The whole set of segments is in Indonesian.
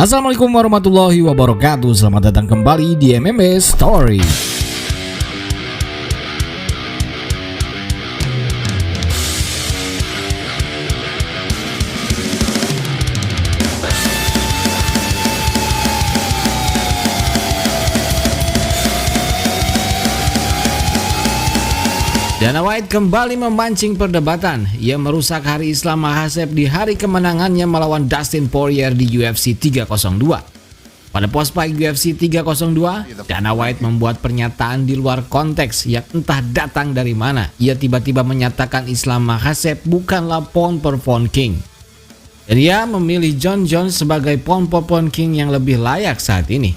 Assalamualaikum warahmatullahi wabarakatuh. Selamat datang kembali di MMA Story. Dana White kembali memancing perdebatan. Ia merusak hari Islam Makhachev di hari kemenangannya melawan Dustin Poirier di UFC 302. Pada post-fight UFC 302, Dana White membuat pernyataan di luar konteks yang entah datang dari mana. Ia tiba-tiba menyatakan Islam Makhachev bukanlah pound per pound king. Dan ia memilih Jon Jones sebagai pound per pound king yang lebih layak saat ini.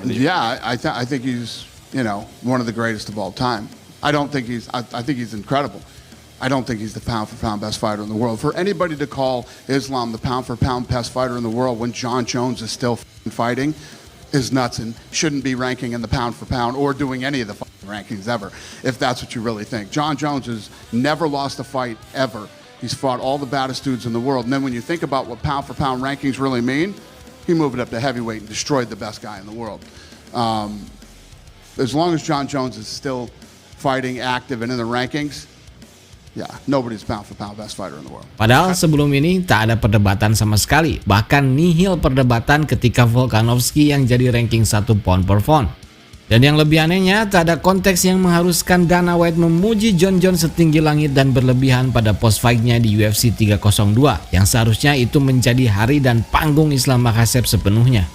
Yeah, I think he's, one of the greatest of all time. I think he's incredible. I don't think he's the pound for pound best fighter in the world. For anybody to call Islam the pound for pound best fighter in the world when Jon Jones is still fighting is nuts and shouldn't be ranking in the pound for pound or doing any of the rankings ever, if that's what you really think. Jon Jones has never lost a fight ever. He's fought all the baddest dudes in the world. And then when you think about what pound for pound rankings really mean, he moved it up to heavyweight and destroyed the best guy in the world. As long as Jon Jones is still fighting, active, and in the rankings, nobody's pound for pound best fighter in the world. Padahal sebelum ini tak ada perdebatan sama sekali, bahkan nihil perdebatan ketika Volkanovski yang jadi ranking 1 pound per pound. Dan yang lebih anehnya, tak ada konteks yang mengharuskan Dana White memuji Jon Jones setinggi langit dan berlebihan pada post-fight-nya di UFC 302, yang seharusnya itu menjadi hari dan panggung Islam Makhachev sepenuhnya.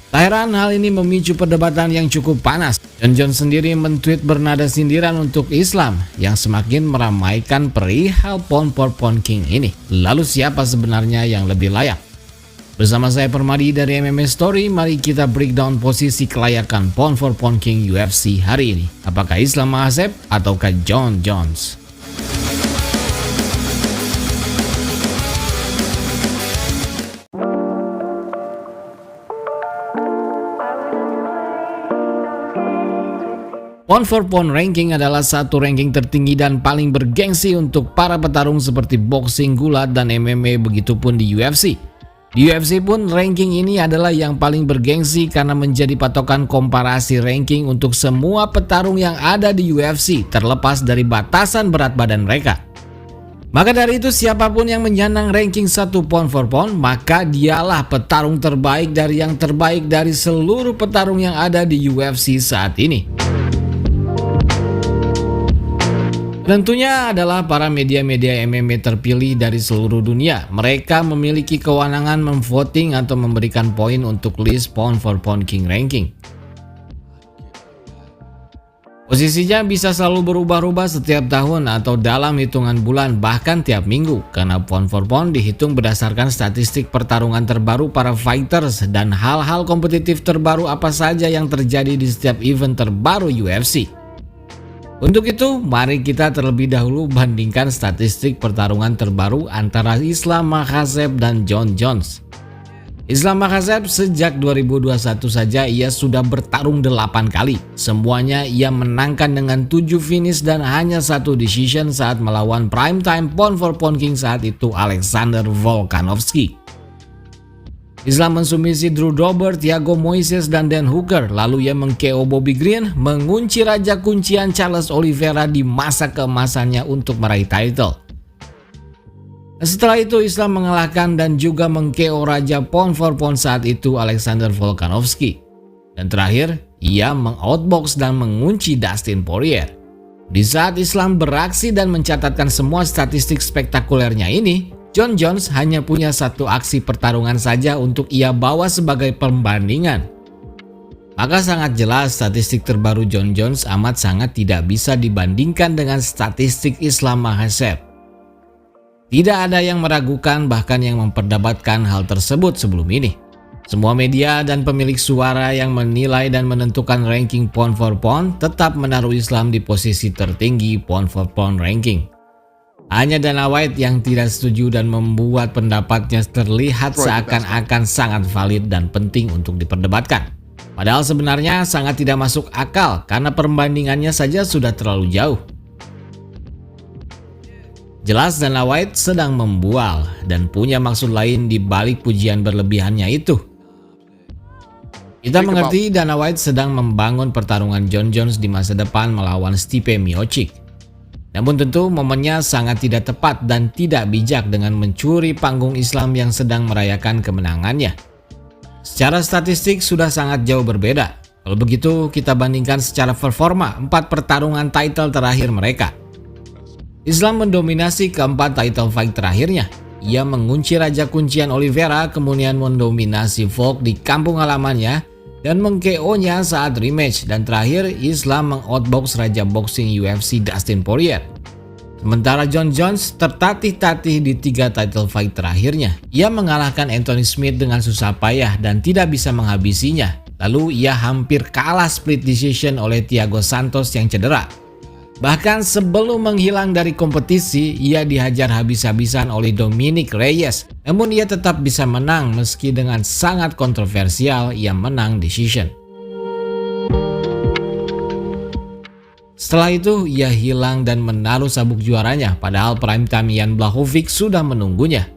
Tak heran hal ini memicu perdebatan yang cukup panas. Jon Jones sendiri men-tweet bernada sindiran untuk Islam yang semakin meramaikan perihal pound per pound king ini. Lalu siapa sebenarnya yang lebih layak? Bersama saya Permadi dari MMA Story, mari kita breakdown posisi kelayakan pound for pound king UFC hari ini. Apakah Islam Makhachev ataukah Jon Jones? Pound for pound ranking adalah satu ranking tertinggi dan paling bergengsi untuk para petarung seperti boxing, gulat, dan MMA, begitupun di UFC. Di UFC pun ranking ini adalah yang paling bergengsi karena menjadi patokan komparasi ranking untuk semua petarung yang ada di UFC terlepas dari batasan berat badan mereka. Maka dari itu siapapun yang menyandang ranking 1 pound for pound, maka dialah petarung terbaik dari yang terbaik dari seluruh petarung yang ada di UFC saat ini. Tentunya adalah para media-media MMA terpilih dari seluruh dunia. Mereka memiliki kewenangan memvoting atau memberikan poin untuk list pound for pound king ranking. Posisinya bisa selalu berubah-ubah setiap tahun atau dalam hitungan bulan, bahkan tiap minggu, karena pound for pound dihitung berdasarkan statistik pertarungan terbaru para fighters dan hal-hal kompetitif terbaru apa saja yang terjadi di setiap event terbaru UFC. Untuk itu, mari kita terlebih dahulu bandingkan statistik pertarungan terbaru antara Islam Makhachev dan Jon Jones. Islam Makhachev sejak 2021 saja ia sudah bertarung 8 kali. Semuanya ia menangkan dengan 7 finish dan hanya 1 decision saat melawan primetime pound for pound king saat itu Alexander Volkanovski. Islam mensubmisi Drew Dober, Thiago Moises, dan Dan Hooker. Lalu ia meng-KO Bobby Green, mengunci raja kuncian Charles Oliveira di masa keemasannya untuk meraih title. Setelah itu Islam mengalahkan dan juga meng-KO raja pound for pound saat itu Alexander Volkanovski. Dan terakhir, ia meng-outbox dan mengunci Dustin Poirier. Di saat Islam beraksi dan mencatatkan semua statistik spektakulernya ini, Jon Jones hanya punya 1 aksi pertarungan saja untuk ia bawa sebagai pembandingan. Maka sangat jelas statistik terbaru Jon Jones amat sangat tidak bisa dibandingkan dengan statistik Islam Makhachev. Tidak ada yang meragukan bahkan yang memperdebatkan hal tersebut sebelum ini. Semua media dan pemilik suara yang menilai dan menentukan ranking pound for pound tetap menaruh Islam di posisi tertinggi pound for pound ranking. Hanya Dana White yang tidak setuju dan membuat pendapatnya terlihat seakan-akan sangat valid dan penting untuk diperdebatkan. Padahal sebenarnya sangat tidak masuk akal karena perbandingannya saja sudah terlalu jauh. Jelas Dana White sedang membual dan punya maksud lain di balik pujian berlebihannya itu. Kita mengerti Dana White sedang membangun pertarungan Jon Jones di masa depan melawan Stipe Miocic. Namun tentu momennya sangat tidak tepat dan tidak bijak dengan mencuri panggung Islam yang sedang merayakan kemenangannya. Secara statistik sudah sangat jauh berbeda. Kalau begitu kita bandingkan secara performa 4 pertarungan title terakhir mereka. Islam mendominasi keempat title fight terakhirnya. Ia mengunci Raja Kuncian Oliveira, kemudian mendominasi Volk di kampung halamannya dan meng-KO-nya saat rematch, dan terakhir Islam meng-outbox Raja Boxing UFC Dustin Poirier. Sementara Jon Jones tertatih-tatih di 3 title fight terakhirnya. Ia mengalahkan Anthony Smith dengan susah payah dan tidak bisa menghabisinya. Lalu ia hampir kalah split decision oleh Thiago Santos yang cedera. Bahkan sebelum menghilang dari kompetisi, ia dihajar habis-habisan oleh Dominic Reyes. Namun ia tetap bisa menang meski dengan sangat kontroversial ia menang decision. Setelah itu ia hilang dan menaruh sabuk juaranya, padahal primetime Jan Blachowicz sudah menunggunya.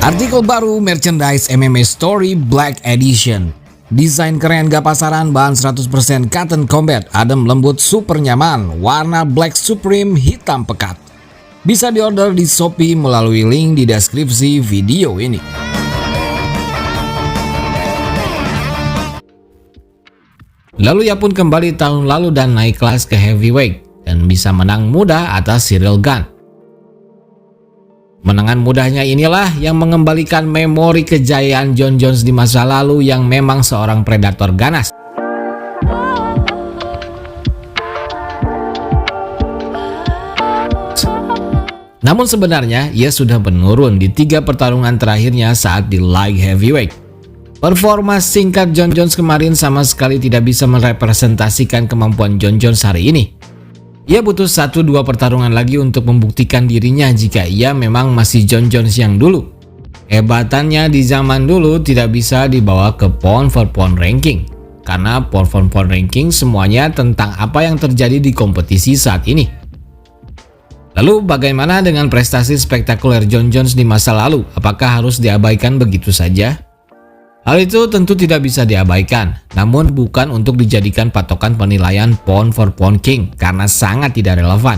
Artikel baru merchandise MMA Story Black Edition. Desain keren gak pasaran, bahan 100% cotton combat, adem lembut super nyaman, warna black supreme hitam pekat. Bisa diorder di Shopee melalui link di deskripsi video ini. Lalu ia pun kembali tahun lalu dan naik kelas ke heavyweight dan bisa menang mudah atas Cyril Gane. Menangan mudahnya inilah yang mengembalikan memori kejayaan Jon Jones di masa lalu yang memang seorang predator ganas. Namun sebenarnya ia sudah menurun di 3 pertarungan terakhirnya saat di light heavyweight. Performa singkat Jon Jones kemarin sama sekali tidak bisa merepresentasikan kemampuan Jon Jones hari ini. Ia butuh 1-2 pertarungan lagi untuk membuktikan dirinya jika ia memang masih Jon Jones yang dulu. Hebatannya di zaman dulu tidak bisa dibawa ke pound for pound ranking. Karena pound for pound ranking semuanya tentang apa yang terjadi di kompetisi saat ini. Lalu bagaimana dengan prestasi spektakuler Jon Jones di masa lalu? Apakah harus diabaikan begitu saja? Hal itu tentu tidak bisa diabaikan, namun bukan untuk dijadikan patokan penilaian pound for pound king karena sangat tidak relevan.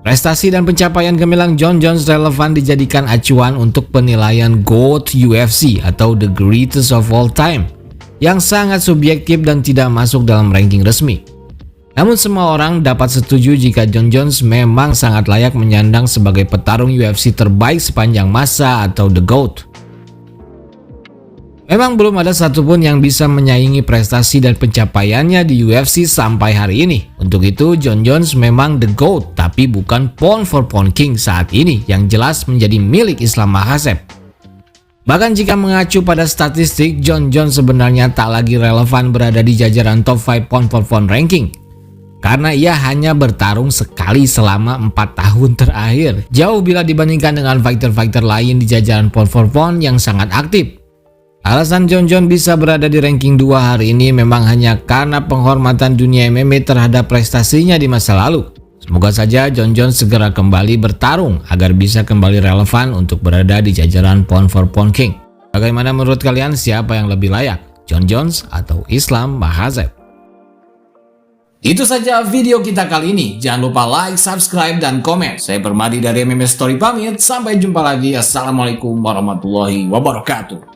Prestasi dan pencapaian gemilang Jon Jones relevan dijadikan acuan untuk penilaian GOAT UFC atau The Greatest of All Time yang sangat subjektif dan tidak masuk dalam ranking resmi. Namun semua orang dapat setuju jika Jon Jones memang sangat layak menyandang sebagai petarung UFC terbaik sepanjang masa atau The GOAT. Memang belum ada satupun yang bisa menyaingi prestasi dan pencapaiannya di UFC sampai hari ini. Untuk itu Jon Jones memang the GOAT, tapi bukan pound for pound king saat ini yang jelas menjadi milik Islam Makhachev. Bahkan jika mengacu pada statistik, Jon Jones sebenarnya tak lagi relevan berada di jajaran top 5 pound for pound ranking. Karena ia hanya bertarung sekali selama 4 tahun terakhir. Jauh bila dibandingkan dengan fighter-fighter lain di jajaran pound for pound yang sangat aktif. Alasan Jon Jones bisa berada di ranking 2 hari ini memang hanya karena penghormatan dunia MMA terhadap prestasinya di masa lalu. Semoga saja Jon Jones segera kembali bertarung agar bisa kembali relevan untuk berada di jajaran pound for pound king. Bagaimana menurut kalian, siapa yang lebih layak, Jon Jones atau Islam Makhachev? Itu saja video kita kali ini. Jangan lupa like, subscribe, dan komen. Saya Permadi dari MMA Story pamit. Sampai jumpa lagi. Assalamualaikum warahmatullahi wabarakatuh.